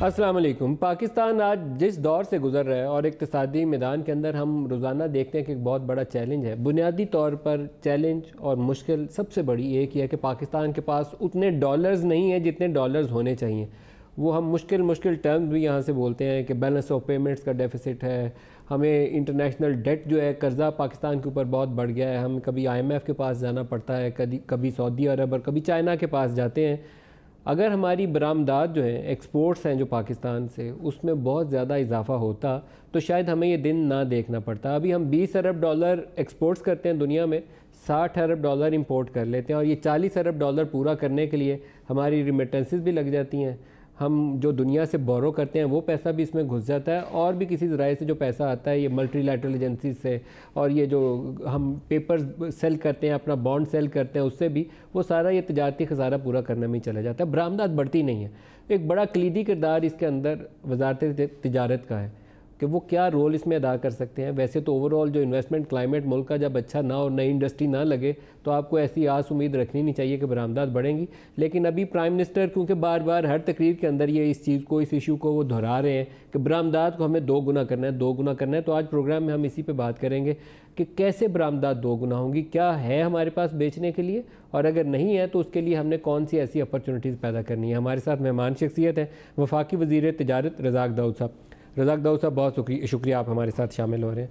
अस्सलाम वालेकुम। पाकिस्तान आज जिस दौर से गुज़र रहा है और इक़्तिसादी मैदान के अंदर हम रोज़ाना देखते हैं कि एक बहुत बड़ा चैलेंज है। बुनियादी तौर पर चैलेंज और मुश्किल सबसे बड़ी एक ही है कि पाकिस्तान के पास उतने डॉलर्स नहीं हैं जितने डॉलर्स होने चाहिए। वो हम मुश्किल टर्म्स भी यहाँ से बोलते हैं कि बैलेंस ऑफ पेमेंट्स का डेफिसिट है, हमें इंटरनेशनल डेट जो है कर्ज़ा पाकिस्तान के ऊपर बहुत बढ़ गया है, हमें कभी IMF के पास जाना पड़ता है, कभी सऊदी अरब और कभी चाइना के पास जाते हैं। अगर हमारी बरामदात जो हैं एक्सपोर्ट्स हैं जो पाकिस्तान से, उसमें बहुत ज़्यादा इजाफा होता तो शायद हमें ये दिन ना देखना पड़ता। अभी हम 20 अरब डॉलर एक्सपोर्ट्स करते हैं दुनिया में, 60 अरब डॉलर इंपोर्ट कर लेते हैं और ये 40 अरब डॉलर पूरा करने के लिए हमारी रिमिटेंसेस भी लग जाती हैं। हम जो दुनिया से बोरो करते हैं वो पैसा भी इसमें घुस जाता है और भी किसी ज़राए से जो पैसा आता है ये मल्टीलैटरल एजेंसी से, और ये जो हम पेपर्स सेल करते हैं, अपना बॉन्ड सेल करते हैं, उससे भी वो सारा ये तजारती खसारा पूरा करने में ही चला जाता है। बरामदात बढ़ती नहीं है। एक बड़ा कलीदी किरदार इसके अंदर वजारत तिजारत का है कि वो क्या रोल इसमें अदा कर सकते हैं। वैसे तो ओवरऑल जो इन्वेस्टमेंट क्लाइमेट मुल्क का जब अच्छा ना और नई इंडस्ट्री ना लगे तो आपको ऐसी आस उम्मीद रखनी नहीं चाहिए कि बरामदात बढ़ेंगी। लेकिन अभी प्राइम मिनिस्टर क्योंकि बार बार हर तकरीर के अंदर ये इस चीज़ को, इस इशू को वो दोहरा रहे हैं कि बरामदात को हमें 2 गुना करना है, 2 गुना करना है। तो आज प्रोग्राम में हम इसी पर बात करेंगे कि कैसे बरामदात 2 गुना होंगी, क्या है हमारे पास बेचने के लिए, और अगर नहीं है तो उसके लिए हमने कौन सी ऐसी अपॉर्चुनिटीज़ पैदा करनी है। हमारे साथ मेहमान शख्सियत है वफाकी वज़ीर तिजारत रज़ाक दाऊद साहब। रज़ाक दाऊद साहब, बहुत शुक्रिया आप हमारे साथ शामिल हो रहे हैं।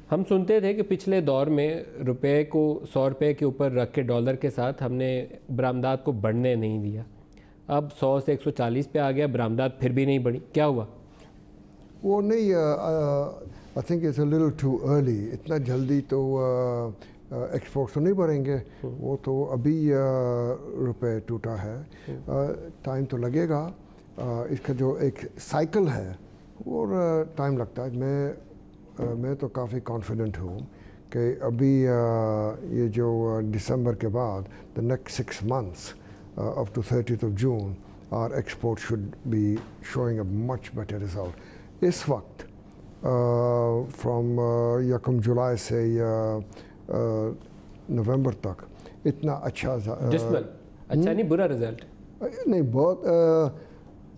हम सुनते थे कि पिछले दौर में रुपए को 100 रुपये के ऊपर रख के डॉलर के साथ हमने बरामदात को बढ़ने नहीं दिया। अब 100 से 140 पे आ गया, बरामदात फिर भी नहीं बढ़ी, क्या हुआ? वो नहीं, I think it's a little too early. इतना जल्दी तो एक्सपोर्ट्स तो नहीं बढ़ेंगे। वो तो अभी रुपए टूटा है, टाइम तो लगेगा। इसका जो एक साइकिल है और टाइम लगता है। मैं तो काफ़ी कॉन्फिडेंट हूँ कि अभी ये जो दिसंबर के बाद the next 6 months up to 30th of June our export should be showing a much better result. इस वक्त फ्रॉम यकम जुलाई से नवंबर तक इतना अच्छा नहीं, बुरा रिजल्ट नहीं, बहुत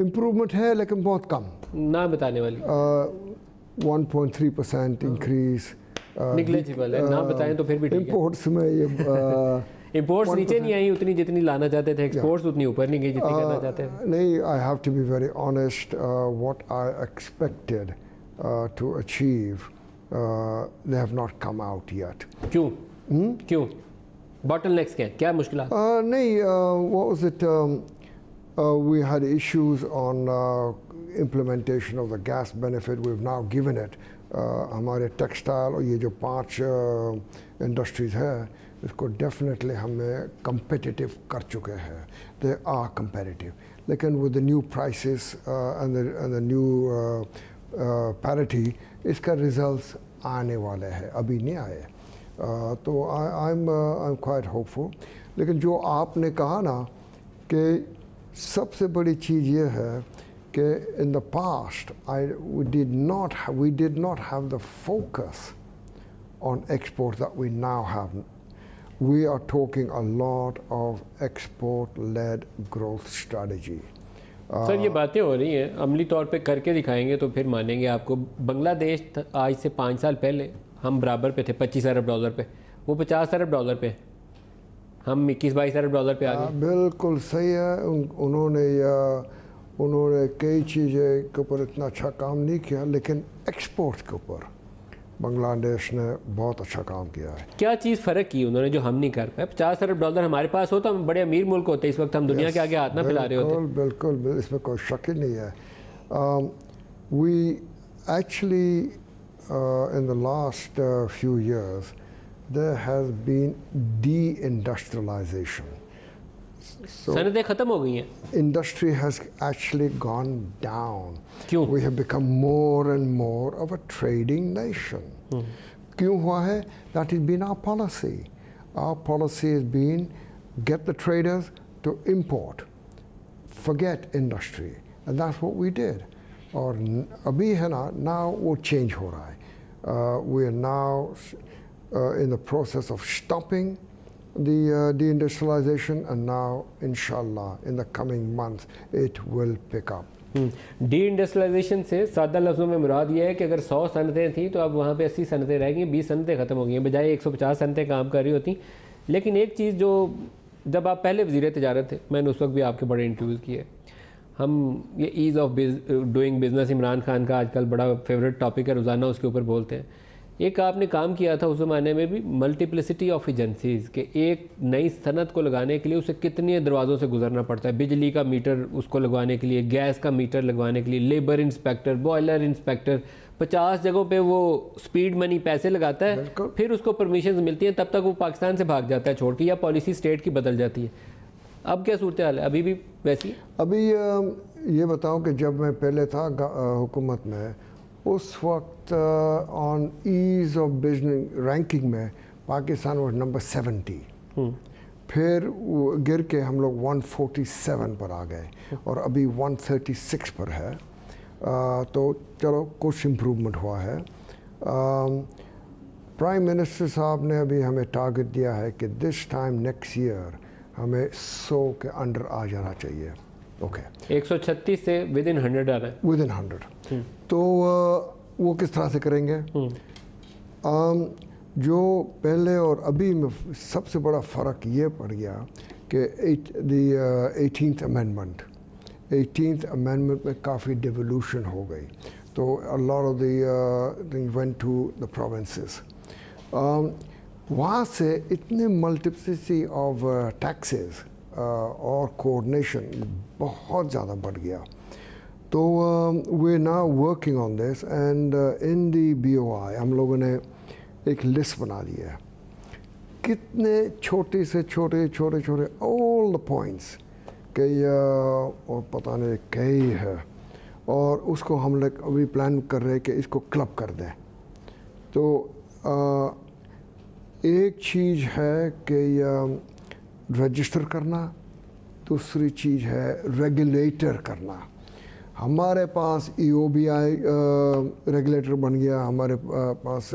इम्प्रूवमेंट है लेकिन बहुत कम, ना बताने वाली। 1.3% इंक्रीज निग्लेजिबल है, ना बताएं तो फिर भी ठीक है। इंपोर्ट्स में ये इंपोर्ट्स नीचे नहीं आई उतनी जितनी लाना चाहते थे, एक्सपोर्ट्स उतनी ऊपर नहीं गई जितनी करना चाहते थे। नहीं, I have to be very honest, what I expected to achieve they have not come out yet. क्यों बॉटलनेक्स क्या मुश्किल? नहीं, what was it, we had issues on implementation of the gas benefit. We've now given it. हमारे textile और ये जो 5 industries है इसको डेफिनेटली हमें competitive कर चुके हैं। They are competitive. लेकिन with the new prices and the new parity, इसका results आने वाले हैं, अभी नहीं आए। तो I'm quite hopeful. लेकिन जो आपने कहा ना कि सबसे बड़ी चीज़ ये है कि in the past we did not have the focus on exports that we now have. We are talking a lot of export-led growth strategy. Sir ये बातें हो रही हैं, अमली तौर पे करके दिखाएंगे तो फिर मानेंगे आपको। बांग्लादेश आज से 5 साल पहले हम बराबर पे थे 25 अरब डॉलर पे, वो 50 अरब डॉलर पे, हम 21-22 अरब डॉलर पे आ गए। बिल्कुल सही है। उन्होंने कई चीज़ें के ऊपर इतना अच्छा काम नहीं किया, लेकिन एक्सपोर्ट्स के ऊपर बांग्लादेश ने बहुत अच्छा काम किया है। क्या चीज़ फ़र्क की उन्होंने जो हम नहीं कर पाए? 50 अरब डॉलर हमारे पास होता हम बड़े अमीर मुल्क होते, इस वक्त हम दुनिया के आगे हाथ ना फैला रहे होते। बिल्कुल, इसमें कोई शक ही नहीं है। We actually in the last few years there has been de-industrialization. So सनदें ख़त्म हो गई हैं। Industry has actually gone down. क्यों? We have become more and more of a trading nation. क्यों हुआ है? That has been our policy. Our policy has been get the traders to import, forget industry, and that's what we did. और अभी है ना, now वो change हो रहा है। We are now in the process of stopping the deindustrialization, and now inshallah in the coming months it will pick up. Deindustrialization से सादा लफ्ज़ों में मुराद ये है कि अगर 100 सनतें थी तो अब वहाँ पे 80 सनतें रह गई, 20 सनतें ख़त्म हो गई हैं, बजाय 150 सनतें काम कर रही होती। लेकिन एक चीज़ जो जब आप पहले वज़ीर तिजारत थे, मैंने उस वक्त भी आपके बड़े इंटरव्यूज़ किए, हम ये ease of doing business Imran Khan का आजकल बड़ा फेवरेट टॉपिक है, रोज़ाना उसके ऊपर बोलते हैं। एक आपने काम किया था उस ज़माने में भी, मल्टीप्लिसिटी ऑफ एजेंसीज़ के एक नई सनत को लगाने के लिए उसे कितने दरवाज़ों से गुजरना पड़ता है। बिजली का मीटर उसको लगवाने के लिए, गैस का मीटर लगवाने के लिए, लेबर इंस्पेक्टर, बॉयलर इंस्पेक्टर, 50 जगहों पे वो स्पीड मनी पैसे लगाता है, फिर उसको परमिशन मिलती हैं, तब तक वो पाकिस्तान से भाग जाता है छोड़ के, या पॉलिसी स्टेट की बदल जाती है। अब क्या सूरत हाल है, अभी भी वैसी? अभी ये बताऊं कि जब मैं पहले था हुकूमत में, उस वक्त on ease of business ranking में पाकिस्तान वाज नंबर 70। फिर गिर के हम लोग 147 पर आ गए और अभी 136 पर है। तो चलो कुछ इम्प्रूवमेंट हुआ है। प्राइम मिनिस्टर साहब ने अभी हमें टारगेट दिया है कि दिस टाइम नेक्स्ट ईयर हमें 100 के अंडर आ जाना चाहिए। ओके, 136 से विद इन 100 आ रहा है। With in 100। तो वो किस तरह से करेंगे? जो पहले और अभी में सबसे बड़ा फ़र्क ये पड़ गया कि 18th अमेंडमेंट में काफ़ी डिवोल्यूशन हो गई। तो a lot of the things went to the provinces. वहाँ से इतने मल्टीप्लिसिटी ऑफ टैक्सेस और कोऑर्डिनेशन बहुत ज़्यादा बढ़ गया। तो we now working on this and in the BOI हम लोगों ने एक लिस्ट बना दी है, कितने छोटे से छोटे ऑल द पॉइंट्स के और पता नहीं कई है, और उसको हम लोग अभी प्लान कर रहे हैं कि इसको क्लब कर दें। तो एक चीज़ है कि रजिस्टर करना, दूसरी चीज़ है रेगुलेटर करना। हमारे पास EOBI रेगुलेटर बन गया, हमारे पास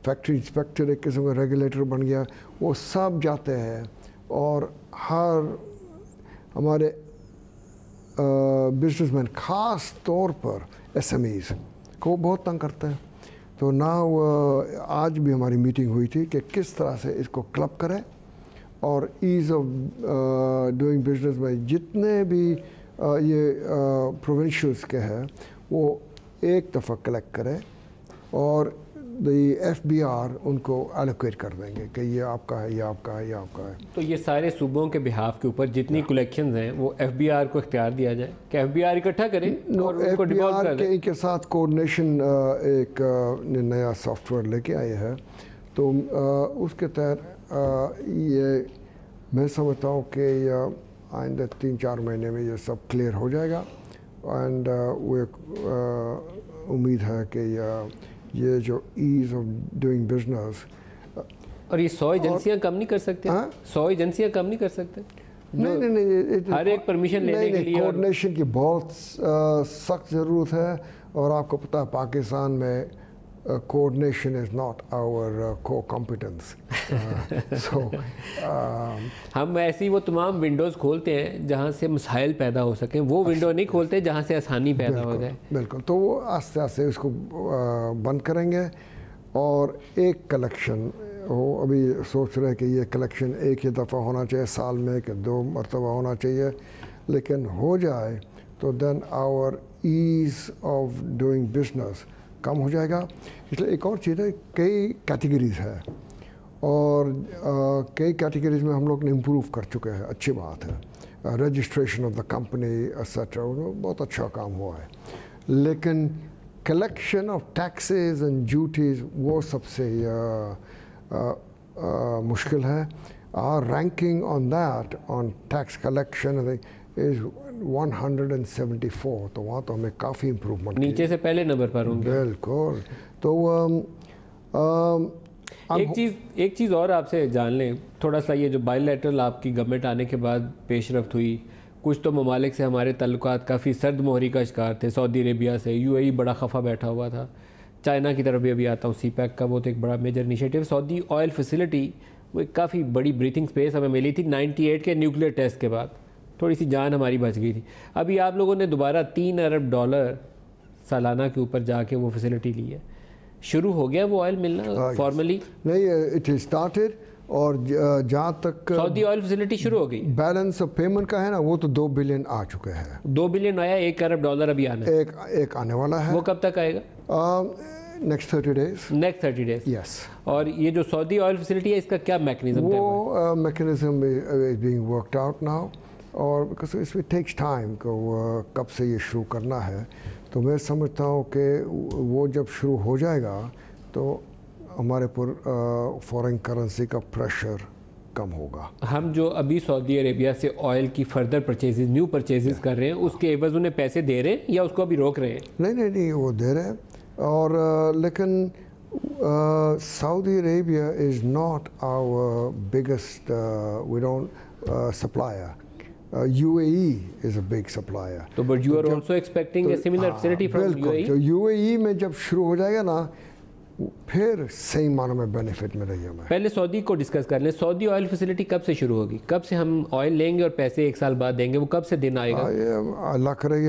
फैक्ट्री इंस्पेक्टर एक किस्म का रेगुलेटर बन गया। वो सब जाते हैं और हर हमारे बिजनेसमैन ख़ास तौर पर SMEs को बहुत तंग करते हैं। तो ना आज भी हमारी मीटिंग हुई थी कि किस तरह से इसको क्लब करें और ईज़ ऑफ डूइंग बिजनेस में जितने भी ये प्रोविंशियल्स के हैं वो एक दफ़ा कलेक्ट करें और द FBR उनको एलोकेट कर देंगे कि ये आपका है, ये आपका है, ये आपका है। तो ये सारे सूबों के बिहाफ के ऊपर जितनी कलेक्शंस हैं वो FBR को इख्तियार दिया जाए कि FBR इकट्ठा करें और उनको डिवॉल्व कर दें। के साथ कोऑर्डिनेशन एक नया सॉफ्टवेयर लेके आए हैं। तो उसके तहत ये मैं समझता हूँ कि आइंदा 3-4 महीने में ये सब क्लियर हो जाएगा। एंड वो उम्मीद है कि ये जो ईज़ ऑफ डूइंग बिजनेस, और ये 100 एजेंसियाँ कम नहीं कर सकते? 100 एजेंसियाँ कम नहीं कर सकते? नहीं, हर एक परमिशन लेने के लिए कोऑर्डिनेशन की बहुत सख्त ज़रूरत है। और आपको पता है पाकिस्तान में coordination is not our core competence. So हम ऐसी वो तमाम विंडोज़ खोलते हैं जहाँ से मसाइल पैदा हो सकें, वो विंडो नहीं खोलते जहाँ से आसानी पैदा हो जाए। बिल्कुल, तो वो आस्ते आस्ते इसको बंद करेंगे और एक कलेक्शन हो। अभी सोच रहे हैं कि ये कलेक्शन एक ही दफ़ा होना चाहिए साल में कि 2 मरतबा होना चाहिए, लेकिन हो जाए तो then our ease of doing business कम हो जाएगा। इसलिए एक और चीज़ है, कई कैटेगरीज़ है और कई कैटेगरीज़ में हम लोग ने इम्प्रूव कर चुके हैं, अच्छी बात है। Registration of the company etcetera बहुत अच्छा काम हुआ है, लेकिन collection of taxes and duties वो सबसे मुश्किल है। Our ranking on that on tax collection is 174, तो वहाँ तो हमें काफ़ी इम्प्रूवमेंट, नीचे से पहले नंबर पर होंगे। बिल्कुल। तो एक चीज़ और आपसे जान लें थोड़ा सा, ये जो बायलैटरल आपकी गवर्नमेंट आने के बाद पेशरफ्त हुई, कुछ तो ममालिक से हमारे ताल्लुकात काफ़ी सर्द मोहरी का शिकार थे। सऊदी अरेबिया से UAE बड़ा खफा बैठा हुआ था। चाइना की तरफ भी अभी आता हूँ, CPEC का वो तो एक बड़ा major initiative. Saudi oil facility वो एक काफ़ी बड़ी ब्रीथिंग स्पेस हमें मिली थी 98 के न्यूक्लियर टेस्ट के बाद। थोड़ी सी जान हमारी बच गई थी। अभी आप लोगों ने दोबारा $3 अरब सालाना के ऊपर जाके वो फैसिलिटी ली है, शुरू हो गया वो ऑयल मिलना फॉर्मली? नहीं, इट इज स्टार्टेड, और जहाँ तक सऊदी ऑयल फैसिलिटी शुरू हो गई। बैलेंस ऑफ पेमेंट का है ना, वो तो 2 बिलियन आ चुके हैं। 2 बिलियन आया, $1 अरब अभी आना है। एक आने वाला है। वो कब तक आएगा? Next 30 days. Next 30 days, yes. और ये जो सऊदी ऑयल फैसिलिटी है, इसका क्या मैकेनिज्म? वो mechanism is being worked out now, और बिकॉज इसमें टेक्स टाइम को कब से ये शुरू करना है, तो मैं समझता हूँ कि वो जब शुरू हो जाएगा तो हमारे पर फॉरेन करेंसी का प्रेशर कम होगा। हम जो अभी सऊदी अरेबिया से ऑयल की फर्दर परचेजेस, न्यू परचेजेस कर रहे हैं, उसके एवज उन्हें पैसे दे रहे हैं या उसको अभी रोक रहे हैं? नहीं, वो दे रहे हैं। और लेकिन Saudi Arabia is not our biggest, we don't supplier. UAE is a big supplier. तो but you are also expecting a similar facility from UAE? तो UAE में जब शुरू हो जाएगा ना, फिर सही मानों में बेनिफिट मिलेगी हमें। पहले सऊदी को डिस्कस कर लें। सऊदी ऑयल फैसिलिटी कब से शुरू होगी? कब से हम ऑयल लेंगे और पैसे 1 साल बाद देंगे? वो कब से दिन आएगा? अल्लाह करे,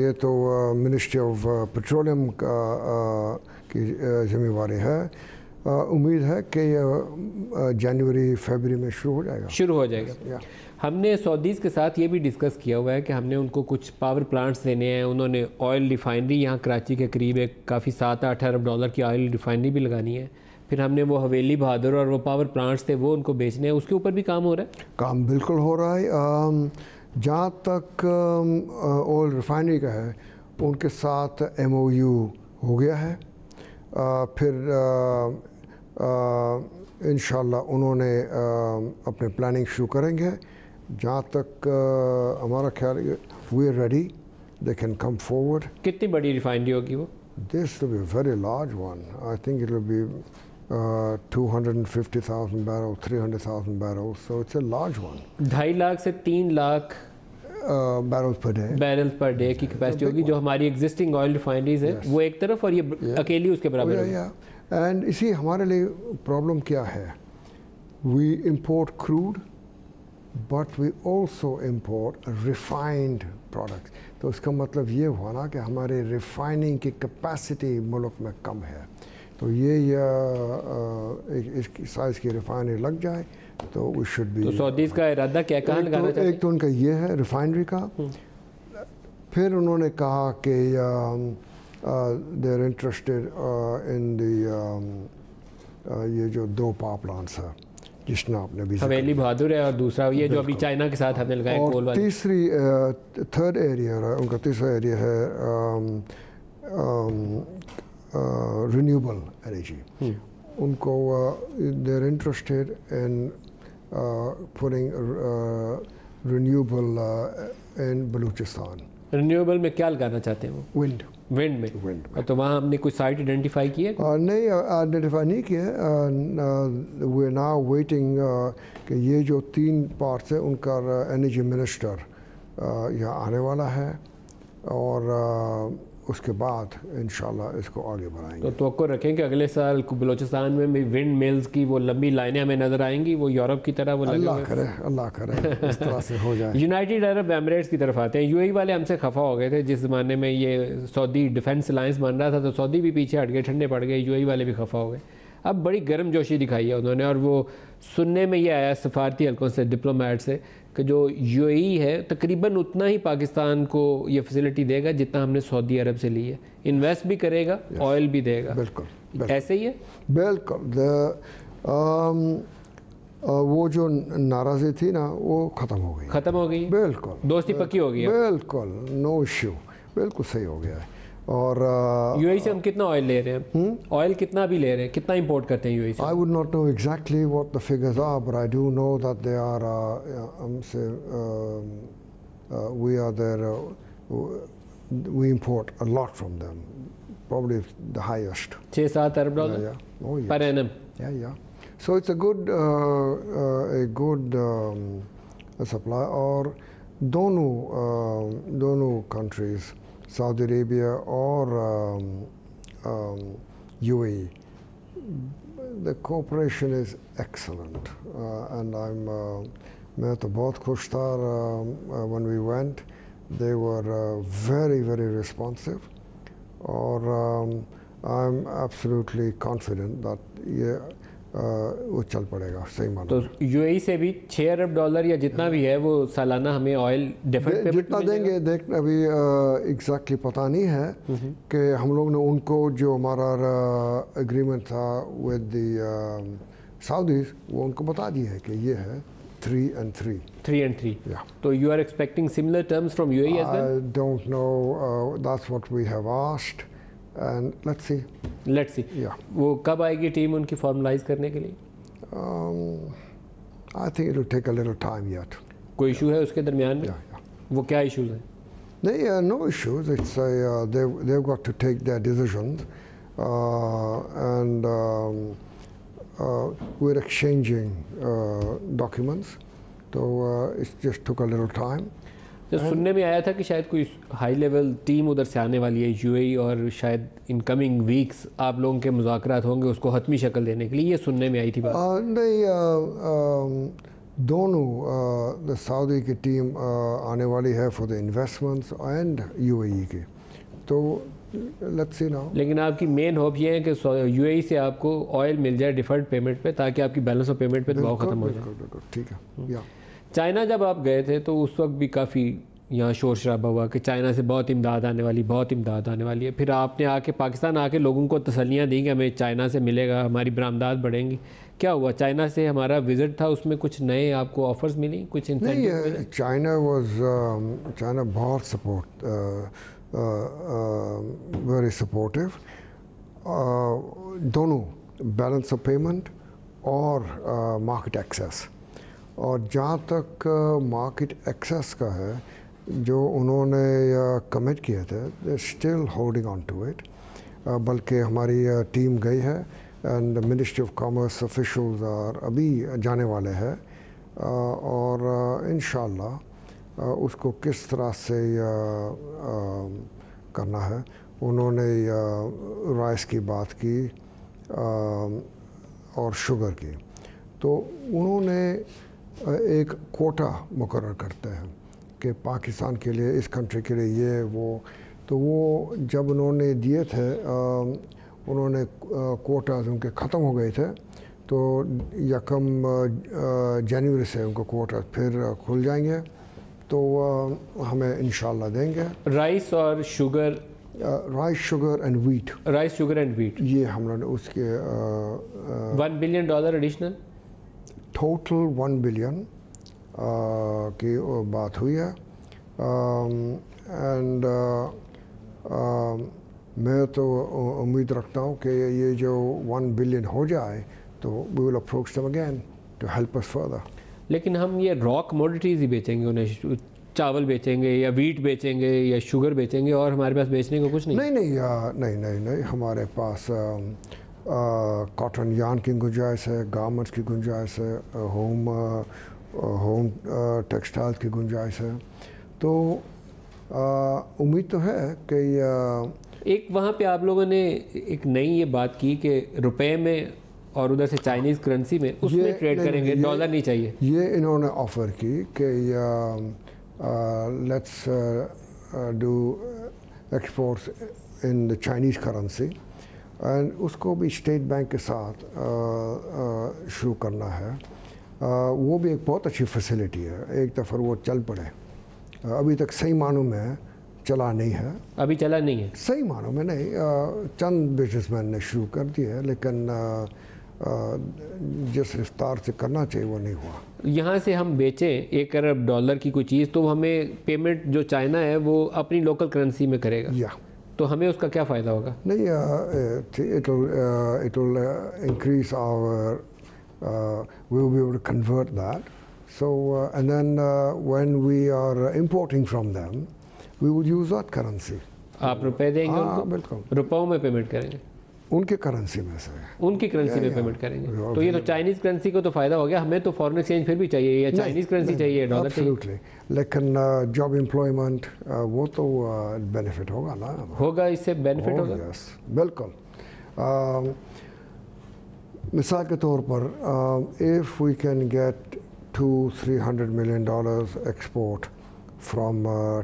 ये तो मिनिस्ट्री ऑफ पेट्रोलियम की जिम्मेवारी है। उम्मीद है कि जनवरी फरवरी में शुरू हो जाएगा। हमने सऊदीज़ के साथ ये भी डिस्कस किया हुआ है कि हमने उनको कुछ पावर प्लांट्स देने हैं। उन्होंने ऑयल रिफाइनरी यहाँ कराची के करीब एक काफ़ी $7-8 अरब की ऑयल रिफाइनरी भी लगानी है। फिर हमने वो हवेली बहादुर और वो पावर प्लांट्स थे, वो उनको बेचने हैं। उसके ऊपर भी काम हो रहा है? काम बिल्कुल हो रहा है। जहाँ तक ऑयल रिफाइनरी का है, उनके साथ MOU हो गया है। फिर इंशाल्लाह उन्होंने अपने प्लानिंग शुरू करेंगे। जहाँ तक हमारा ख्याल है, we are ready, they can come forward. कितनी बड़ी रिफाइनरी होगी वो? This will be a very large one. I think it will be 250,000 barrels, 300,000 barrels, so it's a large one. 2.5 lakh से 3 लाख बैरल्स पर डे की कैपेसिटी होगी, जो हमारी existing oil refineries है वो एक तरफ, और ये अकेली उसके बराबर है। एंड इसी हमारे लिए प्रॉब्लम क्या है, we import crude but we also import refined products. तो इसका मतलब ये हुआ ना कि हमारे रिफाइनिंग की कैपेसिटी मुल्क में कम है। तो ये इसकी साइज़ की रिफाइनरी लग जाए तो वी शुड बी। तो सऊदीज़ का इरादा क्या, कहाँ लगाना चाहते हैं? एक तो उनका ये है रिफाइनरी का। फिर उन्होंने कहा कि they are interested in the ये जो 2 पावर प्लांट्स है जिसने आपने भी हवेली बहादुर है, और दूसरा ये जो अभी चाइना के साथ हमने लगाया कोल वाला। तीसरी थर्ड एरिया है उनका, तीसरा एरिया है रिन्यूएबल एनर्जी। उनको they are interested in putting renewable in Balochistan. Renewable में क्या लगाना चाहते हैं वो? विंड में। तो वहाँ हमने कोई साइट आइडेंटिफाई की है? नहीं, आइडेंटिफाई नहीं किया। वी आर नाउ वेटिंग कि ये जो 3 पार्ट्स है उनका एनर्जी मिनिस्टर यहाँ आने वाला है, और उसके बाद इंशाल्लाह इसको आगे बढ़ाएंगे। तो तवक्को रखें कि अगले साल बलूचिस्तान में भी विंड मिल्स की वो लंबी लाइनें हमें नज़र आएंगी, वो यूरोप की तरह वो अल्लाह करे इस तरह से हो जाए। यूनाइटेड अरब एमिरेट्स की तरफ आते हैं। UAE वाले हमसे खफा हो गए थे जिस ज़माने में ये सऊदी डिफेंस अलायंस बन रहा था, तो सऊदी भी पीछे हट गए, ठंडे पड़ गए। UAE वाले भी खफा हो गए। अब बड़ी गर्म जोशी दिखाई है उन्होंने, और वो सुनने में ये आया सफारती हल्कों से, डिप्लोमेट से, कि जो UAE है तकरीबन उतना ही पाकिस्तान को ये फैसिलिटी देगा जितना हमने सऊदी अरब से ली है। इन्वेस्ट भी करेगा, ऑयल भी देगा। बिल्कुल ऐसे ही है। बिल्कुल। वो जो नाराज़ी थी ना, वो ख़त्म हो गई। बिल्कुल दोस्ती पक्की हो गई। बिल्कुल नो इश्यू, बिल्कुल सही हो गया है। और UAE से हम कितना ऑयल ले रहे हैं? ऑयल कितना भी ले रहे हैं, कितना इंपोर्ट करते हैं UAE से? I would not know exactly what the figures are, but I do know that they are we are there, we import a lot from them, probably the highest. $6-7 अरब per annum. So it's a good supply। और दोनों countries, Saudi Arabia or UAE, the cooperation is excellent, and मैं तो बहुत खुश था when we went. They were very very responsive और I'm absolutely confident that ये वो चल पड़ेगा सही मानो। तो यूएई से भी $6 अरब या जितना भी है वो सालाना हमें ऑयल डिफरेंट जितना देंगे देखना अभी एग्जैक्टली पता नहीं है कि हम लोग ने उनको जो हमारा एग्रीमेंट था विद द सऊदीज वो उनको बता दिया है कि ये है 3 and 3. 3 and 3. Yeah. So you are expecting similar terms from UAE as well? I don't know. That's what we have asked, and let's see. Let's see. Yeah. वो कब आएगी टीम उनकी फॉर्मलाइज करने के लिए? I think it will take a little time yet. कोई issue है उसके दरमियान में? Yeah. वो क्या इश्यूज हैं? No issues. It's they've got to take their decisions, and we're exchanging documents. So it just took a little time. तो सुनने में आया था कि शायद कोई हाई लेवल टीम उधर से आने वाली है यूएई और शायद इन कमिंग वीक्स आप लोगों के मुज़ाकरात होंगे उसको हतमी शक्ल देने के लिए, ये सुनने में आई थी बात। नहीं, दोनों द सऊदी की टीम आने वाली है for the investments and UAE की, तो लेट्स सी नाउ। लेकिन आपकी मेन होप ये है कि यूएई से आपको ऑयल मिल जाए डिफर्ड पेमेंट पे ताकि आपकी बैलेंस ऑफ पेमेंट पे दबाव खत्म हो जाए। ठीक है। या चाइना जब आप गए थे तो उस वक्त भी काफ़ी यहाँ शोर शराबा हुआ कि चाइना से बहुत इमदाद आने वाली, बहुत इमदाद आने वाली है। फिर आपने आके पाकिस्तान आके लोगों को तसल्लियाँ दी कि हमें चाइना से मिलेगा, हमारी बरामदात बढ़ेंगी। क्या हुआ? चाइना से हमारा विज़िट था, उसमें कुछ नए आपको ऑफर्स मिली, कुछ इंसेंटिव मिले? चाइना बहुत सपोर्ट, वेरी सपोर्टिव, दोनों बैलेंस ऑफ पेमेंट और मार्केट एक्सेस। और जहाँ तक मार्केट एक्सेस का है जो उन्होंने कमिट किए थे, still holding on to it. बल्कि हमारी टीम गई है and ministry of commerce officials अभी जाने वाले हैं और इंशाल्लाह उसको किस तरह से करना है। उन्होंने राइस की बात की और शुगर की, तो उन्होंने एक कोटा मुकर्रर करते हैं कि पाकिस्तान के लिए, इस कंट्री के लिए ये वो। तो वो जब उन्होंने दिए थे, उन्होंने कोटा उनके ख़त्म हो गए थे, तो 1 जनवरी से उनको कोटा फिर खुल जाएंगे, तो हमें इंशाल्लाह देंगे। राइस और sugar, rice sugar and wheat, rice sugar and wheat, ये हम लोगों ने उसके $1 बिलियन एडिशनल, टोटल 1 बिलियन की बात हुई है। एंड मैं तो उम्मीद रखता हूँ कि ये जो 1 बिलियन हो जाए तो we will approach them again to help us further. लेकिन हम ये रॉ कमोडिटीज़ ही बेचेंगे उन्हें, चावल बेचेंगे या वीट बेचेंगे या शुगर बेचेंगे और हमारे पास बेचने को कुछ नहीं? नहीं, हमारे पास कॉटन यार्न की गुंजाइश है, गारमेंट्स की गुंजाइश है, होम टेक्सटाइल्स की गुंजाइश है। तो उम्मीद तो है कि एक वहाँ पे आप लोगों ने एक नई ये बात की कि रुपए में और उधर से चाइनीज़ करेंसी में उसमें ट्रेड करेंगे, डॉलर नहीं चाहिए। ये इन्होंने ऑफ़र की कि let's do exports in the Chinese currency, and उसको भी स्टेट बैंक के साथ शुरू करना है। वो भी एक बहुत अच्छी फैसिलिटी है, एक दफ़ा वो चल पड़े। अभी तक सही मानों में चला नहीं है, अभी चला नहीं है, सही मानों में नहीं। चंद बिजनेसमैन ने शुरू कर दिया है, लेकिन जिस रफ्तार से करना चाहिए वो नहीं हुआ। यहाँ से हम बेचें $1 अरब की कोई चीज़, तो हमें पेमेंट जो चाइना है वो अपनी लोकल करेंसी में करेगा, या तो हमें उसका क्या फ़ायदा होगा? नहीं, it will increase our we will be able to convert that. So and then when we are importing from them, we will use that currency. आप रुपए देंगे उनको? बिल्कुल, रुपयों में पेमेंट करेंगे, उनके करेंसी में से, उनकी करेंसी में पेमेंट करेंगे। तो ये तो चाइनीज़ करेंसी को तो फ़ायदा हो गया, हमें तो फॉरेन एक्सचेंज फिर भी चाहिए, या चाइनीज़ करेंसी चाहिए, डॉलर चाहिए। लेकिन जॉब एम्प्लॉयमेंट वो तो बेनिफिट होगा ना, होगा, इससे बेनिफिट होगा। यस, बिल्कुल। मिसाल के तौर पर if we can get $200-300 million export from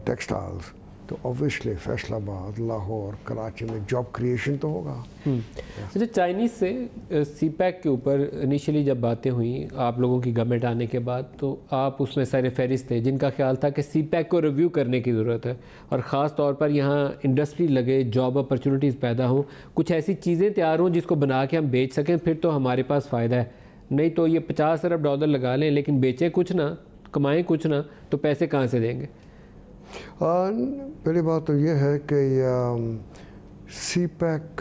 textiles. तो ऑब्वियसली फैसलाबाद, लाहौर, कराची में जॉब क्रिएशन तो होगा। अच्छा, चाइनीज़ से सीपैक के ऊपर इनिशियली जब बातें हुई आप लोगों की गवर्नमेंट आने के बाद, तो आप उसमें सारे फहरिस्त थे जिनका ख्याल था कि सीपैक को रिव्यू करने की ज़रूरत है और ख़ास तौर पर यहाँ इंडस्ट्री लगे, जॉब अपॉर्चुनिटीज़ पैदा हों, कुछ ऐसी चीज़ें तैयार हों जिसको बना के हम बेच सकें, फिर तो हमारे पास फ़ायदा है। नहीं तो ये $50 अरब लगा लें लेकिन बेचें कुछ ना, कमाएँ कुछ ना, तो पैसे कहाँ से देंगे? पहली बात तो ये है कि सीपैक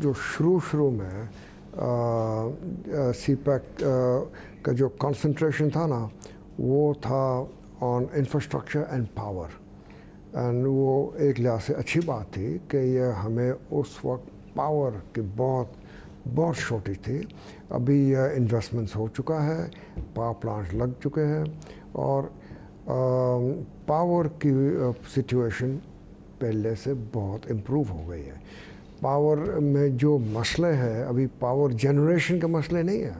जो शुरू में सीपैक का जो कंसंट्रेशन था ना, वो था on infrastructure and power, and वो एक लिहाज से अच्छी बात थी कि ये हमें उस वक्त पावर की बहुत शॉर्टेज थी। अभी इन्वेस्टमेंट्स हो चुका है, पावर प्लांट्स लग चुके हैं और पावर की सिचुएशन पहले से बहुत इम्प्रूव हो गई है। पावर में जो मसले हैं अभी पावर जनरेशन के मसले नहीं है,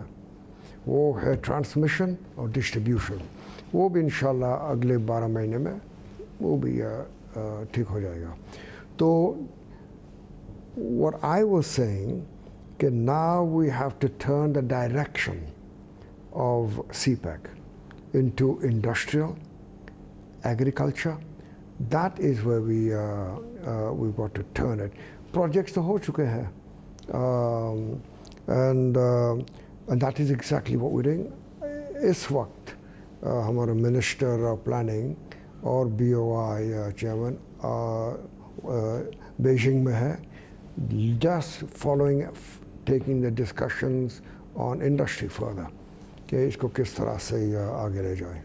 वो है ट्रांसमिशन और डिस्ट्रीब्यूशन। वो भी इंशाल्लाह अगले 12 महीने में वो भी ठीक हो जाएगा। तो what I was saying कि now we have to turn the direction of CPEC into industrial agriculture. That is where we've got to turn it. Projects तो हो चुके हैं, and that is exactly what we're doing. इस वक्त हमारा minister of planning और BOI chairman Beijing में है, just following, taking the discussions on industry further कि इसको किस तरह से आगे ले जाए।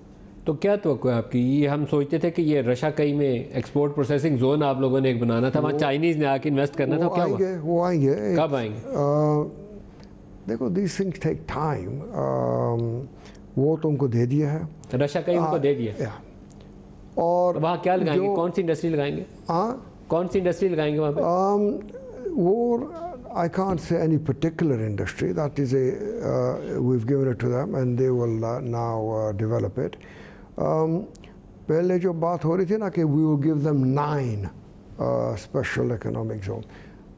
तो क्या तवक्को है आपकी? ये हम सोचते थे कि ये रशा कई में एक्सपोर्ट प्रोसेसिंग जोन आप लोगों ने एक बनाना था, वहाँ चाइनीज़ ने आके इन्वेस्ट करना था, क्या हुआ? वो आएंगे। कब आएंगे? देखो these things take time. वो तो उनको दे दिया है, रशा कई उनको दे दिया। और वहाँ क्या लगाएंगे, कौन सी इंडस्ट्री लगाएंगे? कौन सी इंडस्ट्री लगाएंगे वहाँ पे? वो I can't say any particular industry. That is we've given it to them and they will now develop it. पहले जो बात हो रही थी ना कि we will give them 9 special economic zones.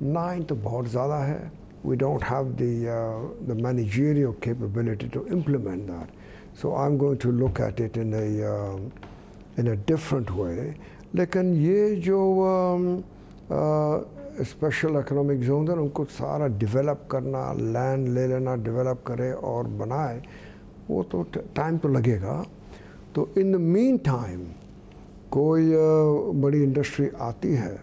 9 तो बहुत ज़्यादा है. We don't have the managerial capability to implement that. So I'm going to look at it in a different way. लेकिन ये जो स्पेशल इकोनॉमिक जोन है उनको सारा डेवलप करना, लैंड ले लेना, डेवलप करे और बनाए, वो तो टाइम तो लगेगा। तो इन द मीन टाइम कोई बड़ी इंडस्ट्री आती है,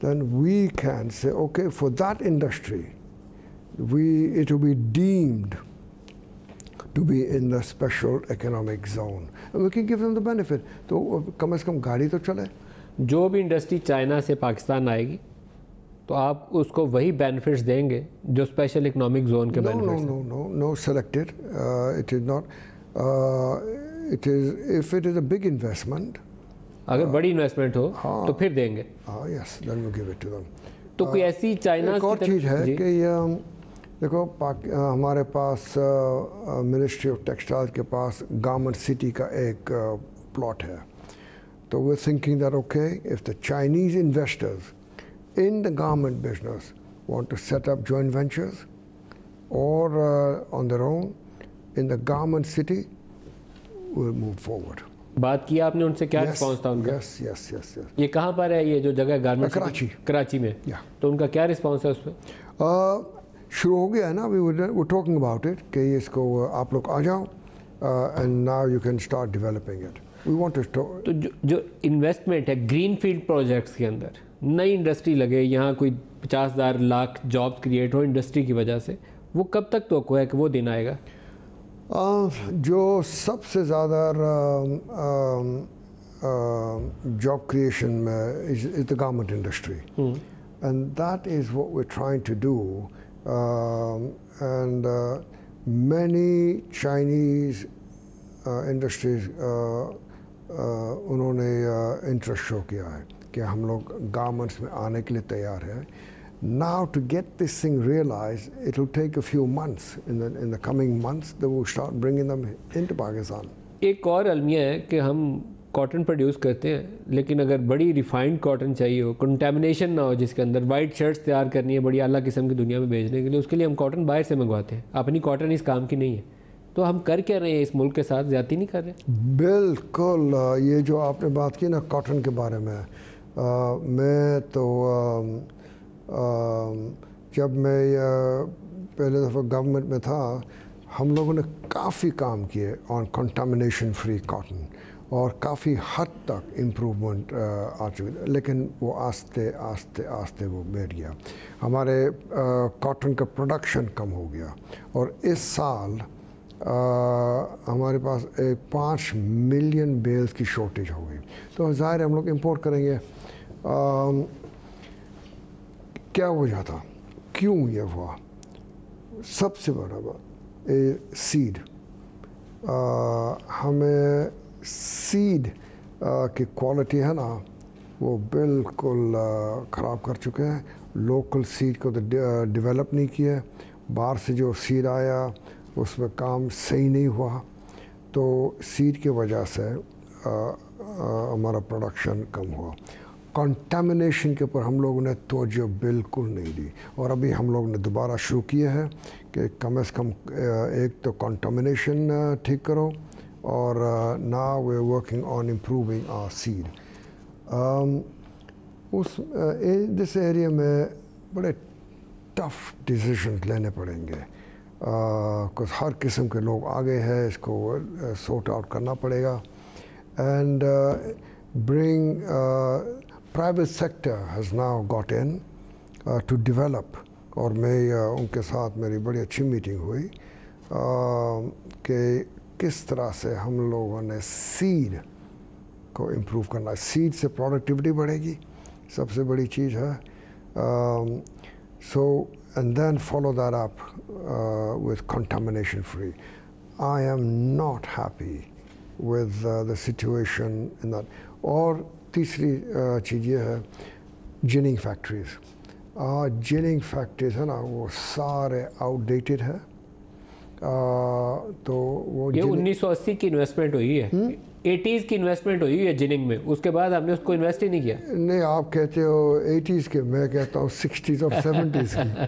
then we can say okay for that industry it will be deemed to be in the special economic zone and we can give them the benefit. तो कम से कम गाड़ी तो चले। जो भी इंडस्ट्री चाइना से पाकिस्तान आएगी तो आप उसको वही बेनिफिट्स देंगे जो स्पेशल इकोनॉमिक जोन के benefits? No selected. It is not. It is if it is a big investment. अगर बड़ी इन्वेस्टमेंट हो तो फिर देंगे। Yes, then we give it to them. तो कोई ऐसी चाइना एक और चीज़ है कि देखो हमारे पास मिनिस्ट्री ऑफ टेक्सटाइल के पास गारमेंट सिटी का एक प्लॉट है। So we're thinking that okay, if the Chinese investors in the garment business want to set up joint ventures or on their own in the garment city, we'll move forward. बात की आपने उनसे, क्या response था उनका? Yes. ये कहाँ पर है ये जो जगह गारमेंट? कराची में। तो उनका क्या रिस्पांस है उस पर? शुरू हो गया है ना, we were talking about it कि इसको आप लोग आ जाओ and now you can start developing it. तो जो इन्वेस्टमेंट है ग्रीन फील्ड प्रोजेक्ट्स के अंदर, नई इंडस्ट्री लगे, यहाँ कोई 50,000 लाख जॉब्स क्रिएट हो इंडस्ट्री की वजह से, वो कब तक तो है कि वो दिन आएगा? जो सबसे ज़्यादा जॉब क्रिएशन में is the garment industry and that is what we are trying to do and many Chinese industries उन्होंने इंटरेस्ट शो किया है कि हम लोग गारमेंट्स में आने के लिए तैयार हैं Now to get this thing realized, it will take a few months. In the coming months, they will start bringing them into Pakistan. एक और अलमिया है कि हम कॉटन प्रोड्यूस करते हैं, लेकिन अगर बड़ी रिफाइंड कॉटन चाहिए हो, कंटेमिनेशन ना हो, जिसके अंदर वाइट शर्ट्स तैयार करनी है बड़ी आला किस्म की दुनिया में भेजने के लिए, उसके लिए हम कॉटन बाहर से मंगवाते हैं। अपनी कॉटन इस काम की नहीं है, तो हम कर क्या रहे हैं इस मुल्क के साथ? ज़्यादती नहीं कर रहे? बिल्कुल। ये जो आपने बात की ना कॉटन के बारे में, मैं तो जब मैं पहले दफ़ा गवर्नमेंट में था, हम लोगों ने काफ़ी काम किए ऑन कंटामिनेशन फ्री कॉटन और काफ़ी हद तक इम्प्रूवमेंट आ चुकी, लेकिन वो आस्ते आस्ते आस्ते वो बैठ गया। हमारे कॉटन का प्रोडक्शन कम हो गया और इस साल हमारे पास 5 मिलियन बेल्स की शॉर्टेज हो गई। तो ज़ाहिर हम लोग इंपोर्ट करेंगे। क्या वजह था, क्यों ये हुआ? सबसे बड़ा बात सीड। हमें सीड की क्वालिटी है ना, वो बिल्कुल ख़राब कर चुके हैं। लोकल सीड को तो डेवलप नहीं किया, बाहर से जो सीड आया उसमें काम सही नहीं हुआ, तो सीड की वजह से हमारा प्रोडक्शन कम हुआ। कंटामिनेशन के ऊपर हम लोगों ने तवज्जो बिल्कुल नहीं दी और अभी हम लोग ने दोबारा शुरू किया है कि कम से कम एक तो कंटामिनेशन ठीक करो और now we are working on improving our seed. उस दिस एरिया में बड़े टफ डिसीजंस लेने पड़ेंगे, कुछ हर किस्म के लोग आ गए हैं, इसको सॉर्ट आउट करना पड़ेगा and bring private sector has now got in to develop. और मैं उनके साथ मेरी बड़ी अच्छी मीटिंग हुई कि किस तरह से हम लोगों ने सीड को इम्प्रूव करना है। सीड से प्रोडक्टिविटी बढ़ेगी, सबसे बड़ी चीज़ है। सो and then follow that up with contamination free. I am not happy with the situation in that. और तीसरी चीज़ ये है जिनिंग फैक्ट्रीज़। जिनिंग फैक्ट्रीज़ है ना, वो सारे आउटडेटेड है। तो वो ये 1980 की इन्वेस्टमेंट हुई है, 80s की इन्वेस्टमेंट हुई है जिनिंग में, उसके बाद हमने उसको इन्वेस्ट ही नहीं किया। नहीं, आप कहते हो 80s के, मैं कहता हूँ 60s और 70s की।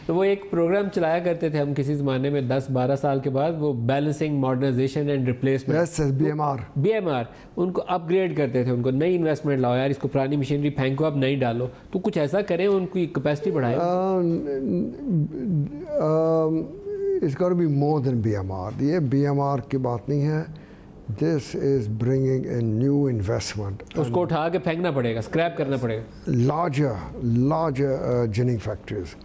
तो वो एक प्रोग्राम चलाया करते थे हम किसी ज़माने में 10-12 साल के बाद, वो balancing modernization and replacement, BMR, उनको अपग्रेड करते थे, उनको नई इन्वेस्टमेंट लाओ यार, इसको पुरानी मशीनरी फेंको, अब नई डालो। तो कुछ ऐसा करें, उनकी कैपेसिटी बढ़ाएं। It's got to be more than BMR. ये BMR की बात नहीं है। This is bringing in new investment. उसको उठा के फेंकना पड़ेगा, स्क्रैप करना पड़ेगा। Larger ginning factories.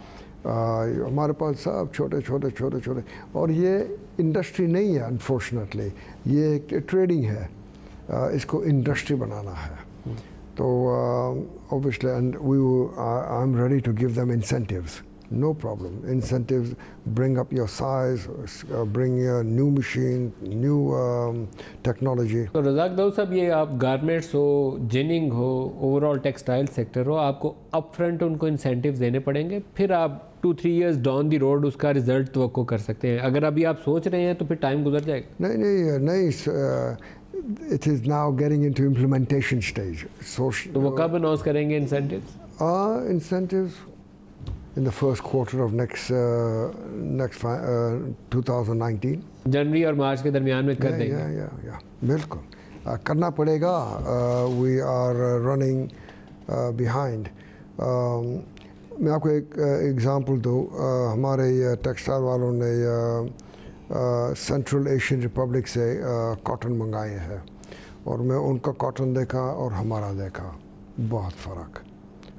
हमारे पास सब छोटे, और ये इंडस्ट्री नहीं है अनफॉर्चुनेटली, ये एक ट्रेडिंग है। इसको इंडस्ट्री बनाना है। तो obviously and I'm ready to give them incentives. No problem. Incentives, bring up your size, bring a new machine, new technology. तो रज़ाक दाऊद साहब, ये आप गारमेंट्स हो, जिनिंग हो, ओवरऑल टेक्सटाइल सेक्टर हो, आपको अप फ्रंट उनको इंसेंटिव्स देने पड़ेंगे, फिर आप 2-3 years डाउन दी रोड उसका रिजल्ट तवक्को कर सकते हैं। अगर अभी आप सोच रहे हैं तो फिर टाइम गुजर जाएगा। नहीं, it is now getting into implementation stage. तो वो कब अनाउंस करेंगे incentives? Incentives in the first quarter of next 2019. जनवरी और मार्च के दरमियान में कर देंगे। या बिल्कुल करना पड़ेगा। We are running behind. मैं आपको एक एग्ज़ाम्पल दूँ। हमारे टेक्सटाइल वालों ने सेंट्रल एशियन रिपब्लिक से कॉटन मंगाए हैं और मैं उनका कॉटन देखा और हमारा देखा, बहुत फ़र्क।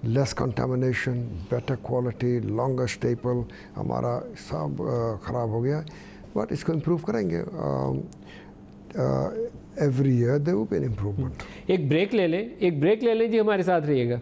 Less contamination, better quality, longer staple, हमारा सब ख़राब हो गया, बट इसको इम्प्रूव करेंगे। Every year there will be an improvement. एक ब्रेक ले लें जी, हमारे साथ रहिएगा।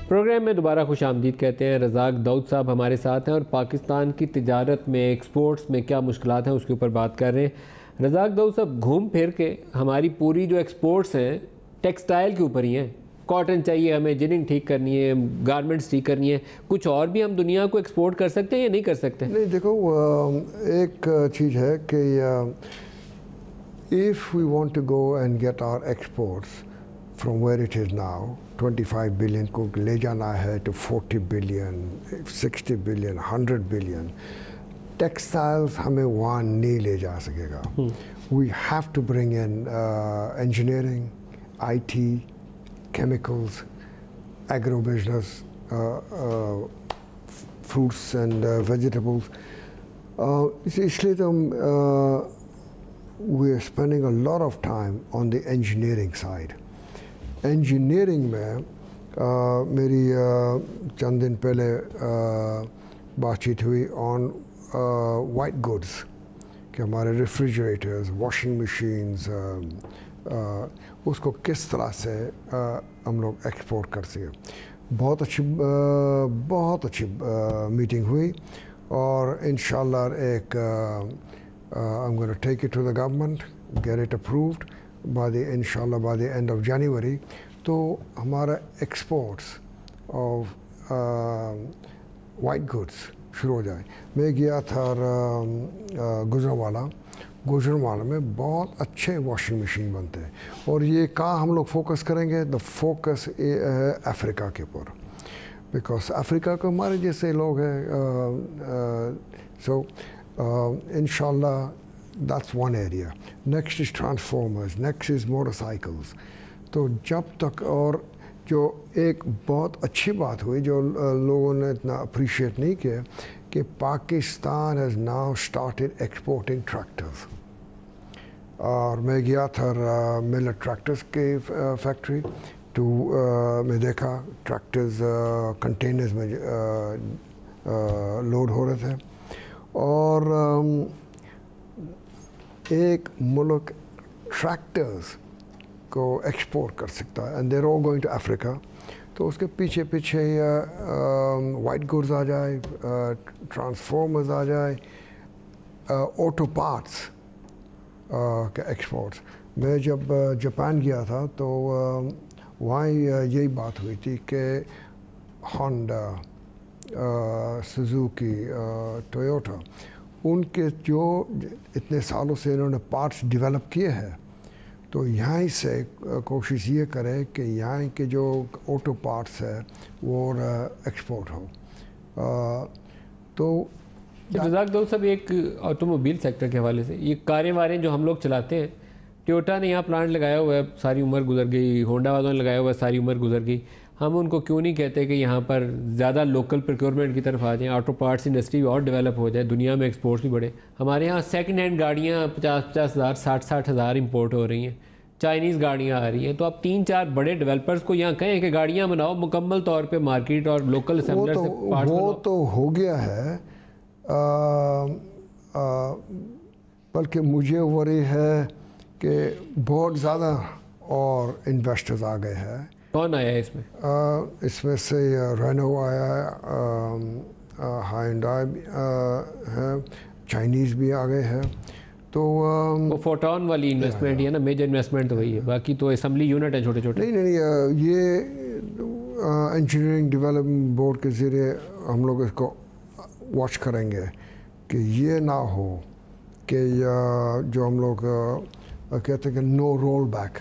प्रोग्राम में दोबारा खुश आमदीद कहते हैं। रज़ाक दाऊद साहब हमारे साथ हैं और पाकिस्तान की तिजारत में, एक्सपोर्ट्स में क्या मुश्किलात हैं उसके ऊपर बात कर रहे हैं। रज़ाक दाऊद साहब, घूम फिर के हमारी पूरी जो एक्सपोर्ट्स हैं टेक्सटाइल के ऊपर ही हैं। कॉटन चाहिए हमें, जिनिंग ठीक करनी है, गारमेंट्स ठीक करनी है, कुछ और भी हम दुनिया को एक्सपोर्ट कर सकते हैं या नहीं कर सकते? नहीं, देखो एक चीज़ है कि if we want to go and get our exports from where it is now 25 billion को ले जाना है to 40 billion, 60 billion, 100 billion, textiles हमें वहाँ नहीं ले जा सकेगा। We have to bring in engineering, IT, chemicals, agro business, fruits and vegetables. इसलिए तो we are spending a lot of time on the engineering side. Engineering में मेरी चंद दिन पहले बातचीत हुई on white goods कि हमारे रेफ्रिजरेटर्स, वॉशिंग मशीन्स, उसको किस तरह से हम लोग एक्सपोर्ट कर सकें। बहुत अच्छी मीटिंग हुई और इंशाल्लाह एक I'm going to take it to the government, get it approved by the inshallah by the end of January. तो हमारा एक्सपोर्ट्स ऑफ वाइट गुड्स शुरू हो जाए। मैं गया था गुजरांवाला में बहुत अच्छे वॉशिंग मशीन बनते हैं और ये कहाँ हम लोग फोकस करेंगे? द फोकस है अफ्रीका के ऊपर, बिकॉज अफ्रीका को हमारे जैसे लोग हैं। सो इंशाल्लाह that's one area. Next is transformers, next is motorcycles. तो जब तक, और जो एक बहुत अच्छी बात हुई जो लोगों ने इतना अप्रिशिएट नहीं किया कि Pakistan has now started exporting tractors. और मैं गया था मिलर ट्रैक्टर्स के फैक्ट्री टू मैं देखा ट्रैक्टर्स कंटेनर्स में लोड हो रहे थे और एक मुल्क ट्रैक्टर्स को एक्सपोर्ट कर सकता है and there all going to Africa. तो उसके पीछे पीछे वाइट गुड्स आ जाए, ट्रांसफॉर्मर्स आ जाए, ऑटो पार्ट्स के एक्सपोर्ट्स। मैं जब जापान गया था तो वहाँ यही बात हुई थी कि होंडा, सुजुकी, टोयोटा, उनके जो इतने सालों से इन्होंने पार्ट्स डेवलप किए हैं, तो यहाँ से कोशिश ये करें कि यहाँ के जो ऑटो पार्ट्स है वो एक्सपोर्ट हो। तो रज़ाक दाऊद साहब, एक ऑटोमोबाइल सेक्टर के हवाले से ये कारें वारें जो हम लोग चलाते हैं, टोयोटा ने यहाँ प्लांट लगाया हुआ है, सारी उम्र गुजर गई, होंडा वालों ने लगाया हुआ है, सारी उम्र गुजर गई। हम उनको क्यों नहीं कहते कि यहाँ पर ज़्यादा लोकल प्रोक्योरमेंट की तरफ आ जाएँ, ऑटो पार्ट्स इंडस्ट्री और डेवलप हो जाए, दुनिया में एक्सपोर्ट्स भी बढ़े। हमारे यहाँ सेकंड हैंड गाड़ियाँ 50-50 हज़ार, 60-60 हज़ार इम्पोर्ट हो रही हैं, चाइनीज़ गाड़ियाँ आ रही हैं। तो आप 3-4 बड़े डेवलपर्स को यहाँ कहें कि गाड़ियाँ बनाओ मुकम्मल तौर पे मार्केट और लोकल असेंबलर से पार्ट्स बनाओ। वो तो हो गया है, बल्कि मुझे वरी है कि बहुत ज़्यादा और इन्वेस्टर्स आ गए हैं। कौन आया है इसमें? इसमें से रेनो आया है, हाइंडाई है, चाइनीज़ भी आ गए हैं। तो वो फोटोन वाली इन्वेस्टमेंट है ना, मेजर इन्वेस्टमेंट तो वही है, बाकी तो असेंबली यूनिट है छोटे छोटे। नहीं, ये इंजीनियरिंग डेवलपमेंट बोर्ड के ज़रिए हम लोग इसको वॉच करेंगे कि ये ना हो कि जो हम लोग कहते हैं कि नो रोल बैक,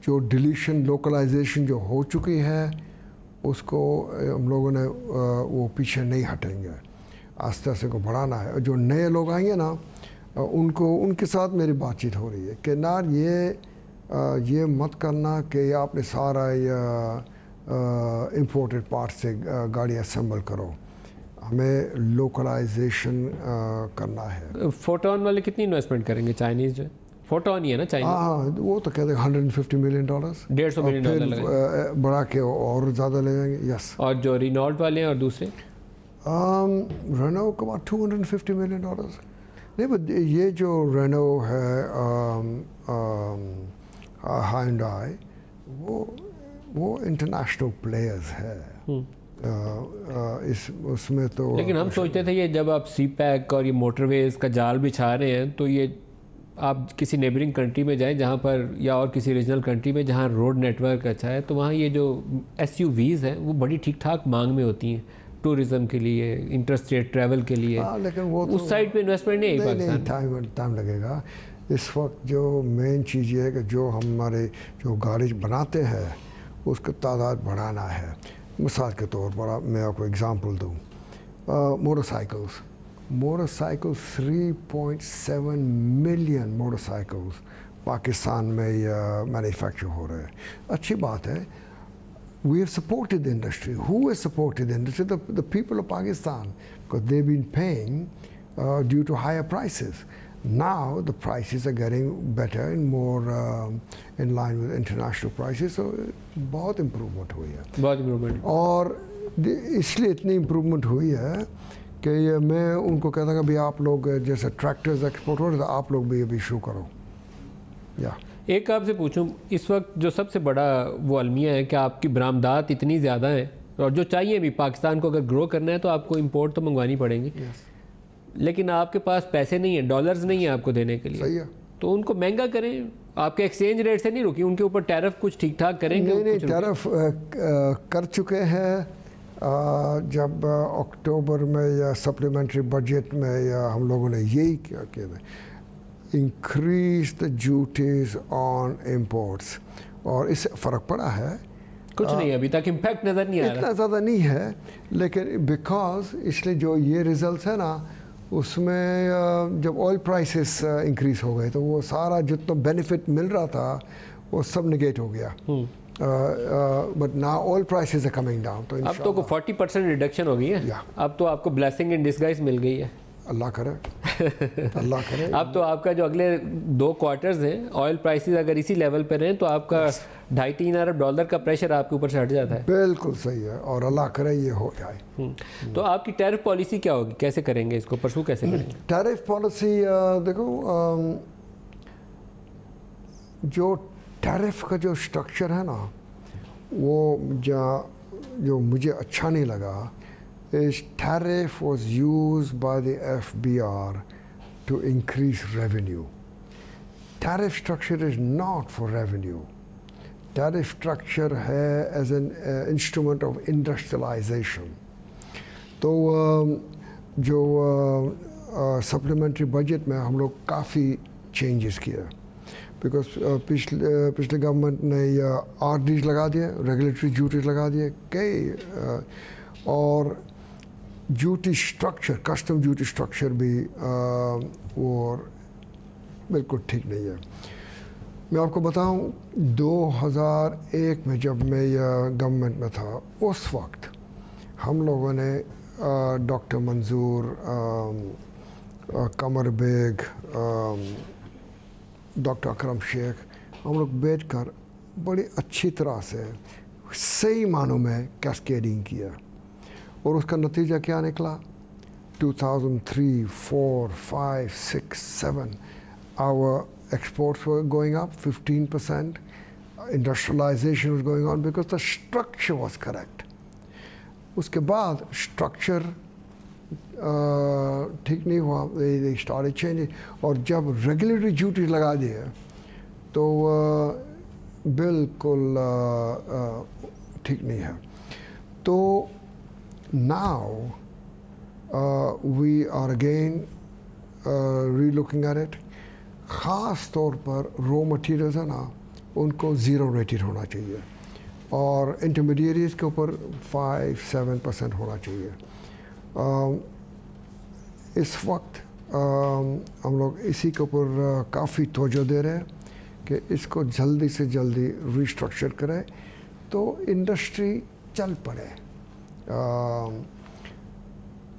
जो डिलीशन लोकलाइजेशन जो हो चुकी है उसको हम लोगों ने वो पीछे नहीं हटेंगे, आस्ते आस्ते को बढ़ाना है। जो नए लोग आएंगे ना उनको, उनके साथ मेरी बातचीत हो रही है कि नार ये मत करना कि आपने सारा इम्पोर्टेड पार्ट से गाड़ी असेंबल करो, हमें लोकलाइजेशन करना है। फोटोन वाले कितनी इन्वेस्टमेंट करेंगे? चाइनीज़ जो फोटोन ही है ना, चाइनीज़। हाँ, वो तो कहते हैं $150 मिलियन, $150 मिलियन बढ़ा के और ज़्यादा ले जाएंगे। यस। और जो रिनॉल्ट वाले हैं और दूसरे रेनो का $250 मिलियन। नहीं, बट ये जो रेनो है, हाइंडाई, वो वो इंटरनेशनल प्लेयर्स है। इस उसमें तो लेकिन हम सोचते थे ये जब आप सी पैक और ये मोटरवेज का जाल बिछा रहे हैं तो ये आप किसी नेबरिंग कंट्री में जाएं जहाँ पर, या और किसी रीजनल कंट्री में जहाँ रोड नेटवर्क अच्छा है, तो वहाँ ये जो SUVs हैं वो बड़ी ठीक ठाक मांग में होती हैं टूरिज्म के लिए, इंटरस्टेट ट्रैवल के लिए। लेकिन वो उस साइड पे इन्वेस्टमेंट नहीं है पाकिस्तान। टाइम लगेगा। इस वक्त जो मेन चीज़ ये है कि जो हमारे जो गाड़ी बनाते हैं उसका तादाद बढ़ाना है। मिसाल के तौर पर मैं आपको एग्ज़ाम्पल दूँ, मोटरसाइकिल्स 3.7 मिलियन मोटरसाइकिल्स पाकिस्तान में मैन्युफैक्चर हो रहे हैं। अच्छी बात है। We have supported the industry. Who has supported the industry? The people of Pakistan, because they've been paying due to higher prices. Now the prices are getting better and more in line with international prices. So बहुत improvement हुई है। बहुत improvement। और इसलिए इतनी improvement हुई है कि मैं उनको कहता कि भाई आप लोग जैसे ट्रैक्टर्स एक्सपोर्ट हो रहे थे, आप लोग भी अभी शुरू करो। या एक आपसे पूछूं, इस वक्त जो सबसे बड़ा वो अलमिया है कि आपकी बरामदात इतनी ज़्यादा है और जो चाहिए भी पाकिस्तान को अगर ग्रो करना है तो आपको इंपोर्ट तो मंगवानी पड़ेंगी। लेकिन आपके पास पैसे नहीं है, डॉलर्स नहीं है आपको देने के लिए। सही है। तो उनको महंगा करें, आपके एक्सचेंज रेट से नहीं रुकी, उनके ऊपर टैरिफ कुछ ठीक ठाक करेंगे? नहीं, टैरिफ कर चुके हैं। जब अक्टूबर में या सप्लीमेंट्री बजट में या हम लोगों ने यही क्या किया, increase the duties on imports, और इससे फ़र्क पड़ा है। कुछ नहीं, अभी तक इम्पैक्ट नज़र नहीं आ रहा, इतना ज़्यादा नहीं है, लेकिन बिकॉज इसलिए जो ये रिजल्ट्स है ना, उसमें जब ऑयल प्राइसेस इंक्रीज हो गए तो वो सारा जितना बेनिफिट मिल रहा था वो सब निगेट हो गया। But now oil prices are coming down. तो अब तो 40% रिडक्शन हो गई है। अब तो आपको ब्लेसिंग इन डिस्गाइज मिल गई है। अल्लाह करे, अल्लाह करे। अब तो आपका जो अगले 2 क्वार्टर्स हैं, ऑयल प्राइसेस अगर इसी लेवल पे रहें तो आपका $2.5-3 अरब का प्रेशर आपके ऊपर से हट जाता है। बिल्कुल सही है, और अल्लाह करे ये हो जाए। तो आपकी टैरिफ पॉलिसी क्या होगी, कैसे करेंगे इसको, परसू कैसे करेंगे? टैरिफ पॉलिसी देखो, जो टैरिफ का जो स्ट्रक्चर है ना, वो जो मुझे अच्छा नहीं लगा, is tariff was used by the FBR to increase revenue. Tariff structure is not for revenue. Tariff structure है as an instrument of industrialization. तो जो supplementary budget में हम लोग काफ़ी changes किया, बिकॉज पिछले गवर्नमेंट ने RDs लगा दिए, रेगुलेटरी ड्यूटीज लगा दिए कई, और duty structure, custom duty structure भी वो बिल्कुल ठीक नहीं है। मैं आपको बताऊं, 2001 में जब मैं गवर्नमेंट में था, उस वक्त हम लोगों ने डॉक्टर मंजूर, कमर बेग, डॉक्टर अकरम शेख, हम लोग बैठकर बड़ी अच्छी तरह से सही मानों में कैस्केडिंग किया, और उसका नतीजा क्या निकला? 2003, 4, 5, 6, 7 our exports were going up 15%. Industrialization was going on because the structure was correct. उसके बाद स्ट्रक्चर ठीक नहीं हुआ, they started changing, और जब रेगुलेटरी ड्यूटी लगा दिए तो बिल्कुल ठीक नहीं है। तो now we are again re-looking at it. ख़ास तौर पर रॉ मटेरियल्स है ना, उनको ज़ीरो रेटेड होना चाहिए, और इंटरमीडिएट्स के ऊपर 5-7% होना चाहिए। इस वक्त हम लोग इसी के ऊपर काफ़ी तवज्जो दे रहे हैं कि इसको जल्दी से जल्दी रिस्ट्रक्चर करें तो इंडस्ट्री चल पड़े।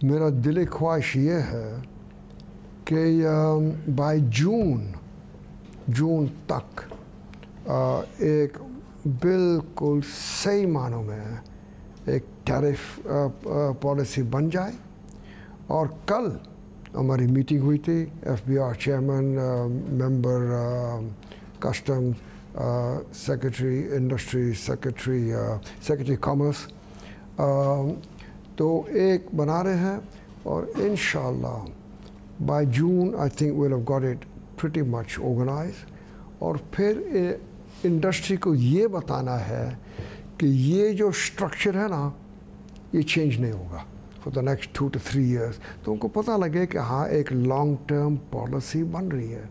मेरा दिली ख्वाहिश ये है कि बाय जून तक एक बिल्कुल सही मानों में एक टैरिफ पॉलिसी बन जाए। और कल हमारी मीटिंग हुई थी, FBR chairman, member custom, secretary industry, secretary commerce, तो एक बना रहे हैं और इंशाल्लाह by June I think we will have got it pretty much organise. और फिर इंडस्ट्री को ये बताना है कि ये जो स्ट्रक्चर है ना ये चेंज नहीं होगा for the next 2 to 3 years, तो उनको पता लगे कि हाँ एक लॉन्ग टर्म पॉलिसी बन रही है।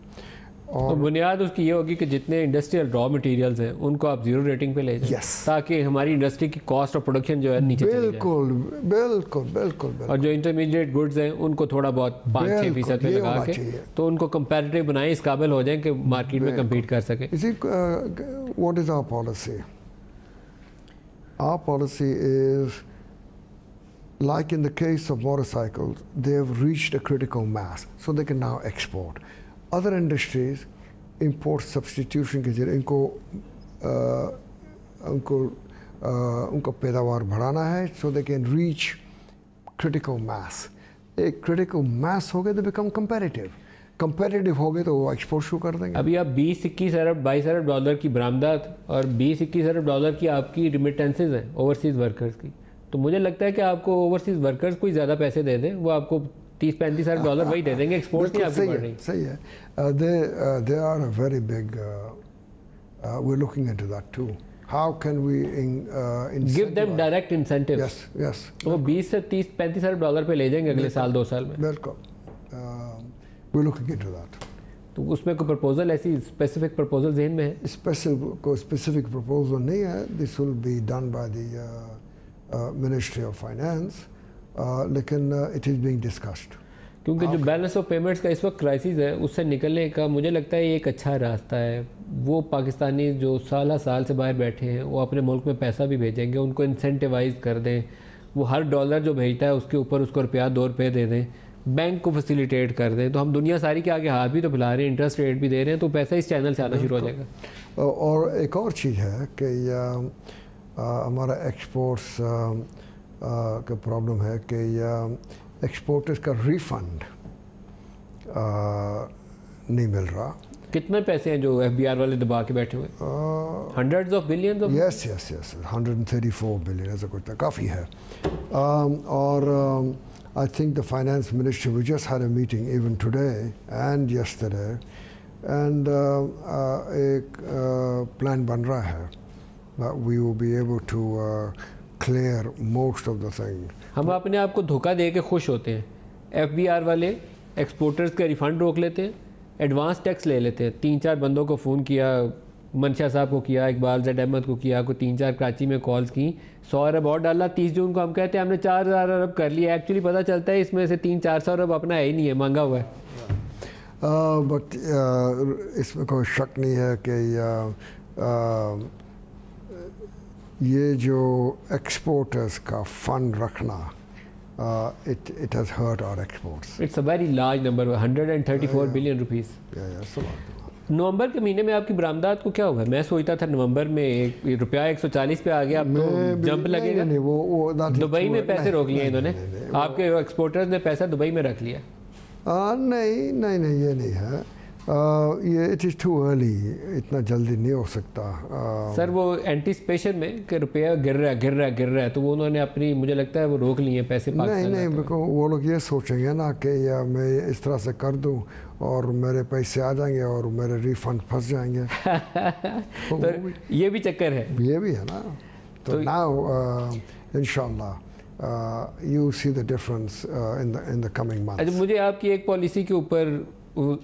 और तो बुनियाद उसकी ये होगी कि जितने इंडस्ट्रियल रॉ मटेरियल्स हैं उनको आप जीरो रेटिंग पे ले जाएं, yes. ताकि हमारी इंडस्ट्री की कॉस्ट ऑफ प्रोडक्शन जो है नीचे चली जाए। बिल्कुल बिल्कुल बिल्कुल। और जो इंटरमीडिएट गुड्स हैं उनको थोड़ा बहुत 5-6% पे लगा के तो उनको कंपैरेटिव बनाएं, इस काबिल हो जाएं कि मार्केट में कम्पीट कर सकें। What is our policy? Our policy is, like in the case of motorcycles, they have reached a critical mass, so they can now export. Other industries, import substitution के जरिए उनको पैदावार बढ़ाना है, so they can reach critical mass. एक critical mass हो गए तो become competitive. कंपेटिटिव हो गए तो वो एक्सपोर्ट शुरू कर देंगे। अभी आप 20-21 अरब 22 अरब डॉलर की बरामदात और 20-21 अरब डॉलर की आपकी रिमिटेंसेज हैं ओवरसीज़ वर्कर्स की, तो मुझे लगता है कि आपको ओवरसीज़ वर्कर्स को ज़्यादा पैसे दे दें, वो आपको 30-35 अरब डॉलर वही दे देंगे, एक्सपोर्ट नहीं आपकी बढ़ रही। सही है। They are a very big, we are looking into that too. How can we give them direct incentive? Yes yes, वो 20 से 30-35 अरब डॉलर पे ले जाएंगे अगले साल 2 साल में। बिल्कुल, we're looking into that. तो उसमें कोई प्रपोजल, ऐसी स्पेसिफिक प्रपोजल जहन में है? स्पेसिफिक प्रपोजल नहीं है। This will be done by the ministry of finance, लेकिन इट इज़ बीइंग डिस्कस्ड। क्योंकि जो बैलेंस ऑफ पेमेंट्स का इस वक्त क्राइसिस है उससे निकलने का मुझे लगता है ये एक अच्छा रास्ता है। वो पाकिस्तानी जो साल से बाहर बैठे हैं वो अपने मुल्क में पैसा भी भेजेंगे, उनको इंसेंटिवाइज कर दें, वो हर डॉलर जो भेजता है उसके ऊपर उसको ₹2 दे दें, बैंक को फैसिलिटेट कर दें, तो हम दुनिया सारी के आगे हाथ भी तो फैला रहे हैं, इंटरेस्ट रेट भी दे रहे हैं, तो पैसा इस चैनल से आना शुरू हो जाएगा। और एक और चीज़ है कि हमारा एक्सपोर्ट्स का प्रॉब्लम है कि एक्सपोर्टर्स का रिफंड नहीं मिल रहा। कितने पैसे हैं जो FBR वाले दबा के बैठे हुए? Hundreds of billions of? Yes yes yes, 134 billion ऐसा कुछ काफ़ी है। और I think the finance ministry, we just had a meeting even today and yesterday, and एक plan बन रहा है that we will be able to clear most of the thing. हम अपने आप को धोखा दे के खुश होते हैं। FBR वाले एक्सपोर्टर्स का रिफंड रोक लेते हैं, एडवांस टैक्स ले लेते हैं। 3-4 बंदों को फ़ोन किया, मनशा साहब को किया, इकबाल ज़ैड अहमद को किया, को 3-4 कराची में कॉल्स की, 100 अरब और डाला। 30 जून को हम कहते हैं हमने 4000 अरब कर लिया, एक्चुअली पता चलता है इसमें से 300-400 अरब अपना है ही नहीं है, मांगा हुआ है। बट इसमें कोई शक नहीं है कि ये जो एक्सपोर्टर्स का फंड रखना, it has hurt our exports. It's a very large number, 134 billion rupees. नवंबर के महीने में आपकी बरामदात को क्या होगा? मैं सोचता था नवंबर में ₹140 पे आ गया, अब तो जंप लगेगा। दुबई में पैसे रोक लिए इन्होंने, आपके एक्सपोर्टर्स ने पैसा दुबई में रख लिया। नहीं नहीं नहीं, ये नहीं है, ये इट इज़ टू अर्ली, इतना जल्दी नहीं हो सकता। सर वो एंटीसिपेशन में कि रुपया गिर रहा है तो वो उन्होंने अपनी, मुझे लगता है वो रोक लिए पैसे पाकिस्तान। नहीं बिल्कुल, वो लोग ये सोचेंगे ना कि या मैं इस तरह से कर दूं और मेरे पैसे आ जाएंगे और मेरे रिफंड फंस जाएंगे। तो ये भी चक्कर है, ये भी है ना। तो नाउ इंशाल्लाह you see the difference in the coming months. अच्छा, मुझे आपकी एक पॉलिसी के ऊपर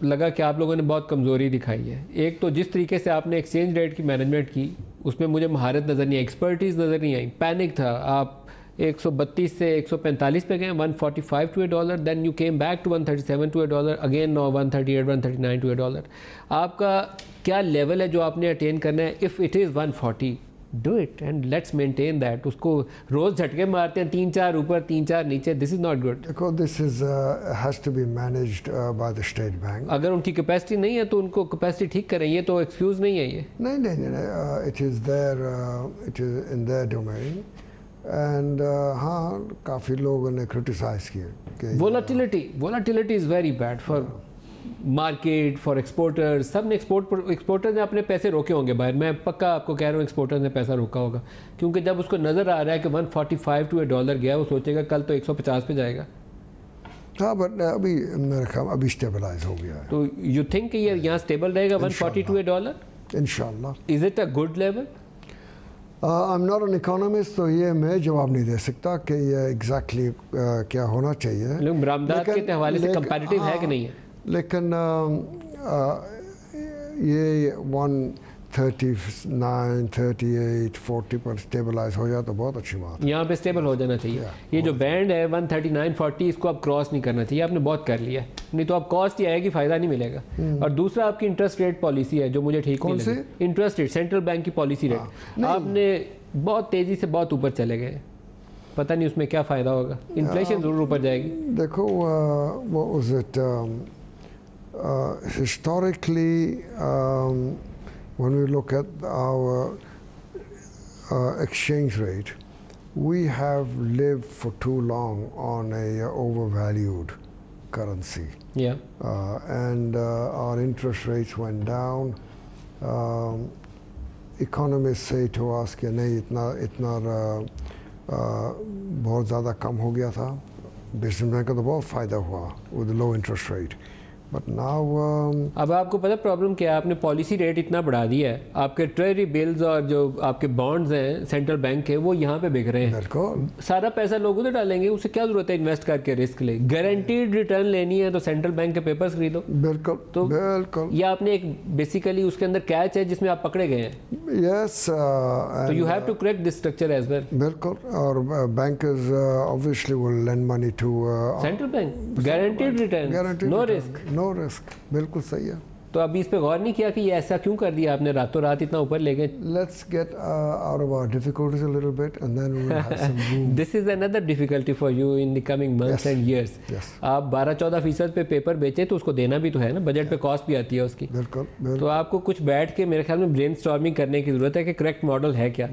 लगा कि आप लोगों ने बहुत कमज़ोरी दिखाई है। एक तो जिस तरीके से आपने एक्सचेंज रेट की मैनेजमेंट की उसमें मुझे महारत नज़र नहीं आई, एक्सपर्टीज़ नज़र नहीं आई, पैनिक था। आप 132 से 145 पे गए, 145 to $1, then you came back to 137 to $1, again no 138 139 to $1। आपका क्या लेवल है जो आपने अटेन करना है? If it is 140 do it and let's maintain that. उसको रोज़ झटके मारते हैं, 3-4 ऊपर 3-4 नीचे, दिस इज़ नॉट गुड। देखो, this is has to be managed by the state bank. अगर उनकी कैपेसिटी नहीं है तो उनको कैपेसिटी ठीक करें, ये तो एक्सक्यूज़ नहीं है। ये नहीं, it is in their domain. And हाँ, काफ़ी लोगों ने क्रिटिसाइज़ किया कि volatility is very bad for market for exporters, सब ने एक्सपोर्टर्स ने अपने पैसे रोके होंगे बाहर। मैं पक्का आपको कह रहा हूँ एक्सपोर्टर्स ने पैसा रोका होगा, क्योंकि जब उसको नज़र आ रहा है कि 145 टू $1 गया, वो सोचेगा कल तो 150 पे जाएगा। हाँ, बट अभी मेरे ख्याल अभी स्टेबलाइज हो गया है। तो यू थिंक कि ये यहाँ स्टेबल रहेगा 140 टू $1? इंशाल्लाह। Is it a good level? I am not an economist, तो ये मैं जवाब नहीं दे सकता कि ये एग्जैक्टली क्या होना चाहिए। लेकिन बरामदात के हवाले से कंपैरेटिव है कि नहीं है? लेकिन ये 139, 38, 40 पर स्टेबलाइज हो जाए तो बहुत अच्छी बात है। यहाँ पे स्टेबल हो जाना चाहिए। ये जो बैंड है 139, 40, इसको आप क्रॉस नहीं करना चाहिए। आपने बहुत कर लिया है, नहीं तो आप कॉस्ट ही आएगी, फ़ायदा नहीं मिलेगा। और दूसरा आपकी इंटरेस्ट रेट पॉलिसी है जो मुझे ठीक नहीं लगी। इंटरेस्ट रेट, सेंट्रल बैंक की पॉलिसी रेट आपने बहुत तेज़ी से बहुत ऊपर चले गए। पता नहीं उसमें क्या फ़ायदा होगा, इन्फ्लेशन ज़रूर ऊपर जाएगी। देखो what was it, historically when we look at our exchange rate, we have lived for too long on a overvalued currency. Yeah. And our interest rates went down. Economists say to us कि नहीं इतना बहुत ज़्यादा कम हो गया था, businessman का तो बहुत फ़ायदा हुआ with low interest rate. But now अब आपको पता प्रॉब्लम क्या है? आपने पॉलिसी रेट इतना बढ़ा दिया है, आपके ट्रेजरी बिल्स और जो आपके बॉन्ड्स हैं सेंट्रल बैंक के, वो यहाँ पे बिक रहे हैं। बिल्कुल, सारा पैसा लोग उधर डालेंगे, उसे क्या जरूरत है इन्वेस्ट करके रिस्क ले? गारंटीड रिटर्न लेनी है तो सेंट्रल बैंक के पेपर्स खरीदो। बिल्कुल, तो बिल्कुल ये आपने एक बेसिकली उसके अंदर कैच है जिसमें आप पकड़े गए हैं। यस, तो you have to correct this structure as well. बिल्कुल, और bankers obviously will lend money to central bank, guaranteed return, no risk. No risk, बिल्कुल सही है। तो अभी इस पे गौर नहीं किया कि ये ऐसा क्यों कर दिया आपने, रातों रात इतना ऊपर ले गए? Let's get out of our difficulties a little bit and then we will have some room. This is another difficulty for you in the coming months and years. Yes. आप 12-14% पे पेपर बेचे तो उसको देना भी तो है ना, बजट पे कॉस्ट भी आती है उसकी। बिल्कुल, तो आपको कुछ बैठ के मेरे ख्याल में ब्रेनस्टॉर्मिंग करने की ज़रूरत है कि करेक्ट मॉडल है क्या।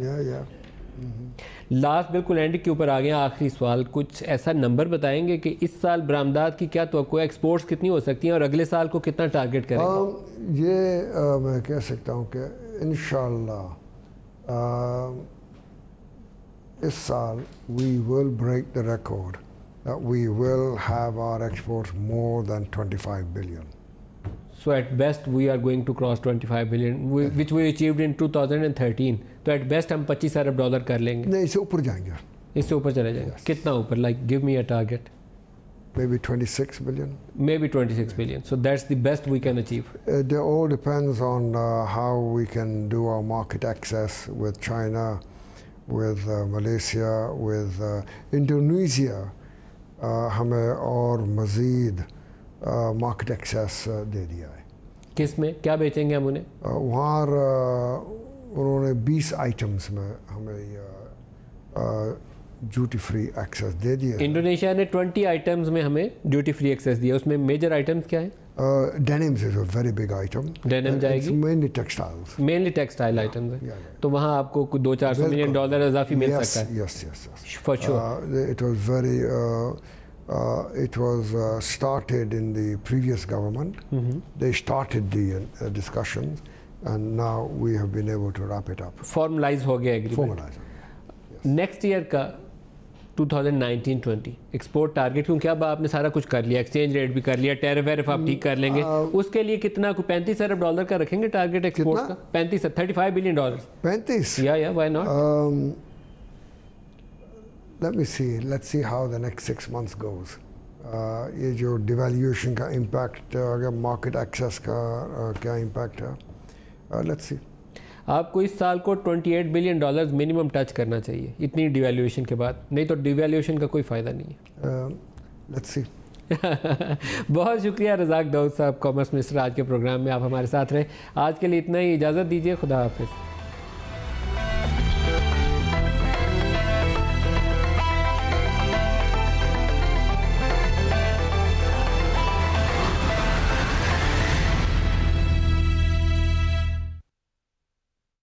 लास्ट बिल्कुल एंड के ऊपर आ गया, आखिरी सवाल, कुछ ऐसा नंबर बताएंगे कि इस साल बरामदात की क्या तवक्को है, एक्सपोर्ट्स कितनी हो सकती हैं और अगले साल को कितना टारगेट करेंगे? ये मैं कह सकता हूँ कि इंशाल्लाह इस साल we will break the record that we will have our exports more than 25 billion. So at best we are going to cross 25 billion, which we achieved in 2013. तो at best हम 25 अरब डॉलर कर लेंगे। नहीं, इससे ऊपर जाएंगे। इससे ऊपर चले जाएंगे। कितना ऊपर? Like give me a target. Maybe 26 billion. Maybe 26 billion. So that's the best we can achieve. It all depends on how we can do our market access with China, with Malaysia, with Indonesia. हमें और मज़ीद market access दे दिया है। किस में क्या बेचेंगे हम उन्हें? वहाँ उन्होंने 20 आइटम्स में हमें ड्यूटी फ्री एक्सेस दे दिया। इंडोनेशिया ने 20 आइटम्स में हमें ड्यूटी फ्री एक्सेस दिया। उसमें मेजर आइटम्स क्या है? Denims is a very big item. Denim जाएगी, mainly textiles, mainly textile items है। तो वहाँ आपको कुछ 200-400 मिलियन डॉलर इजाफी मिल सकता है। Yes, for sure. It was very it was started in the previous government. They started the discussions and now we have been able to wrap it up. Formalize हो गया agreement. Formalize हो गया। Next year का 2019-20 export target, क्योंकि अब आपने सारा कुछ कर लिया, एक्सचेंज रेट भी कर लिया, टैरिफ वैरिफ आप ठीक कर लेंगे, उसके लिए कितना को 35 अरब डॉलर का रखेंगे टारगेट एक्सपोर्ट का? 35 बिलियन डॉलर। 35? या why not? Let's see how the next 6 months goes. ये जो डिवैल्यूएशन का इम्पैक्ट, अगर मार्केट एक्सेस का क्या इम्पैक्ट है, लेट्स सी। आपको इस साल को 28 बिलियन डॉलर्स मिनिमम टच करना चाहिए इतनी डिवैल्यूएशन के बाद, नहीं तो डिवैल्यूएशन का कोई फ़ायदा नहीं है। Let's see. बहुत शुक्रिया रज़ाक दाऊद साहब, कॉमर्स मिनिस्टर, आज के प्रोग्राम में आप हमारे साथ रहे। आज के लिए इतना ही, इजाज़त दीजिए, खुदा हाफिज़।